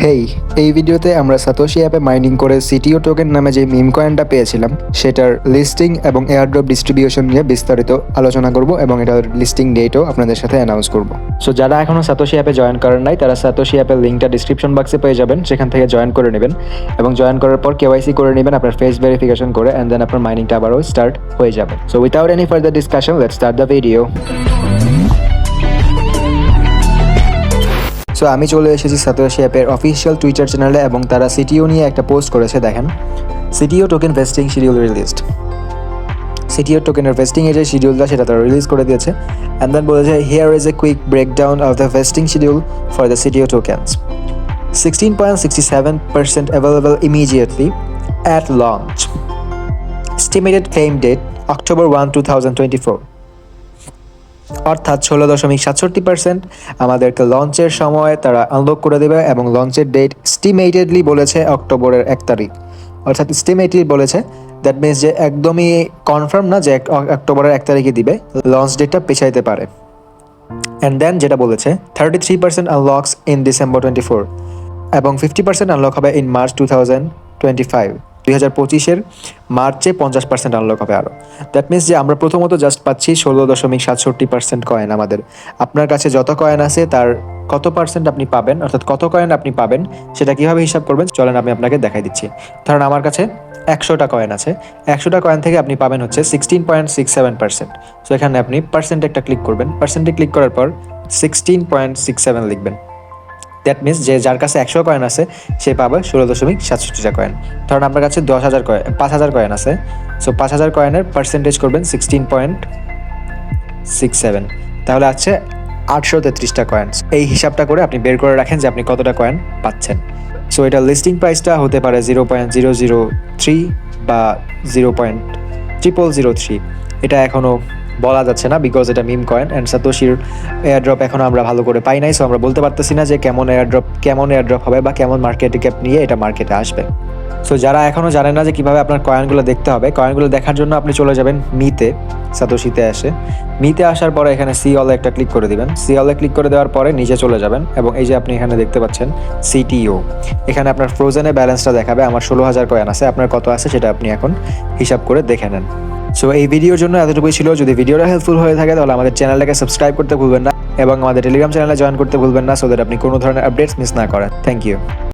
হেই, এই ভিডিওতে আমরা সাতোশি অ্যাপে মাইনিং করে সিটিও টোকেন নামে যে মিম কয়েনটা পেয়েছিলাম সেটার লিস্টিং এবং এয়ারড্রপ ডিস্ট্রিবিউশন নিয়ে বিস্তারিত আলোচনা করব এবং এটার লিস্টিং ডেটও আপনাদের সাথে অ্যানাউন্স করব। সো যারা এখনও সাতোশি অ্যাপে জয়েন করেন নাই তারা সাতোশি অ্যাপের লিঙ্কটা ডিসক্রিপশন বক্সে পেয়ে যাবেন, সেখান থেকে জয়েন করে নেবেন এবং জয়েন করার পর কেওয়াইসি করে নেবেন আপনার ফেস ভেরিফিকেশন করে, অ্যান্ড দেন আপনার মাইনিংটা আবারও স্টার্ট হয়ে যাবে। So without any further discussion let's start the video. So আমি চলে এসেছি সাতোশি অ্যাপের অফিসিয়াল টুইটার চ্যানেলে এবং তারা সিটিও নিয়ে একটা পোস্ট করেছে। দেখেন, CTO token vesting schedule released. CTO টোকেনের ভেস্টিং এর যে শিডিউলটা সেটা তারা রিলিজ করে দিয়েছে, অ্যান্ড দেন বলেছে here is a quick breakdown of the vesting schedule for the CTO tokens. 16.67% available immediately at launch. Estimated claim date October 1, 2024. অর্থাৎ 16.67% আমাদেরকে লঞ্চের সময় তারা আনলক করে দেবে এবং লঞ্চের ডেট এস্টিমেটেডলি বলেছে অক্টোবরের 1 তারিখ। অর্থাৎ এস্টিমেটলি বলেছে, দ্যাট মিনস যে একদমই কনফার্ম না যে অক্টোবরের 1 তারিখে দিবে, লঞ্চ ডেটটা পেছাইতে পারে। অ্যান্ড দেন যেটা বলেছে 33% আনলকস ইন ডিসেম্বর 24 এবং 50% আনলক হবে ইন মার্চ 2025। 2025-এর মার্চে 50% আনলক হবে আরও। দ্যাট মিনস যে আমরা প্রথমত জাস্ট পাচ্ছি 16.67% কয়েন। আমাদের আপনার কাছে যত কয়েন আছে তার কত পার্সেন্ট আপনি পাবেন, অর্থাৎ কত কয়েন আপনি পাবেন সেটা কীভাবে হিসাব করবেন চলেন আমি আপনাকে দেখাই দিচ্ছি। ধরেন আমার কাছে 100টা কয়েন আছে, 100টা কয়েন থেকে আপনি পাবেন হচ্ছে 16.67%। সো এখানে আপনি পার্সেন্ট একটা ক্লিক করবেন, পার্সেন্টে ক্লিক করার পর 16.67 লিখবেন। দ্যাট মিনস যে যার কাছে 100 কয়েন আছে সে পাবে 16.67টা কয়েন। ধরুন আপনার কাছে 10,000 কয়েন 5,000 কয়েন আছে, সো 5,000 কয়েনের পার্সেন্টেজ করবেন 16.67, তাহলে আছে 833টা কয়েন। এই হিসাবটা করে আপনি বের করে রাখেন যে আপনি কতটা কয়েন পাচ্ছেন। সো এটা লিস্টিং প্রাইসটা হতে পারে 0.003 বা 0.0003, এটা এখনও বলা যাচ্ছে না, বিকজ এটা মিম কয়েন অ্যান্ড সাতোশির এয়ারড্রপ এখন আমরা ভালো করে পাই নাই। সো আমরা বলতে পারতেছি না যে কেমন এয়ারড্রপ হবে বা কেমন মার্কেট ক্যাপ নিয়ে এটা মার্কেটে আসবে। সো যারা এখনও জানেন না যে কীভাবে আপনার কয়েনগুলো দেখতে হবে, কয়েনগুলো দেখার জন্য আপনি চলে যাবেন মিতে, সাতোশিতে মিতে আসার পরে এখানে সি অলে একটা ক্লিক করে দিবেন। সি অলে ক্লিক করে দেওয়ার পরে নিচে চলে যাবেন এবং এই যে আপনি এখানে দেখতে পাচ্ছেন সিটিও, এখানে আপনার ফ্রোজেনের ব্যালেন্সটা দেখাবে। আমার 16,000 কয়েন আছে, আপনার কত আছে সেটা আপনি এখন হিসাব করে দেখে নেন। সো এই ভিডিওর জন্য এতটুকুই ছিল। যদি ভিডিওটা হেল্পফুল হয়ে থাকে তাহলে আমাদের চ্যানেলটাকে সাবস্ক্রাইব করতে ভুলবেন না এবং আমাদের টেলিগ্রাম চ্যানেলে জয়েন করতে ভুলবেন না, সো দ্যাট আপনি কোনো ধরনের আপডেটস মিস না করেন। Thank you.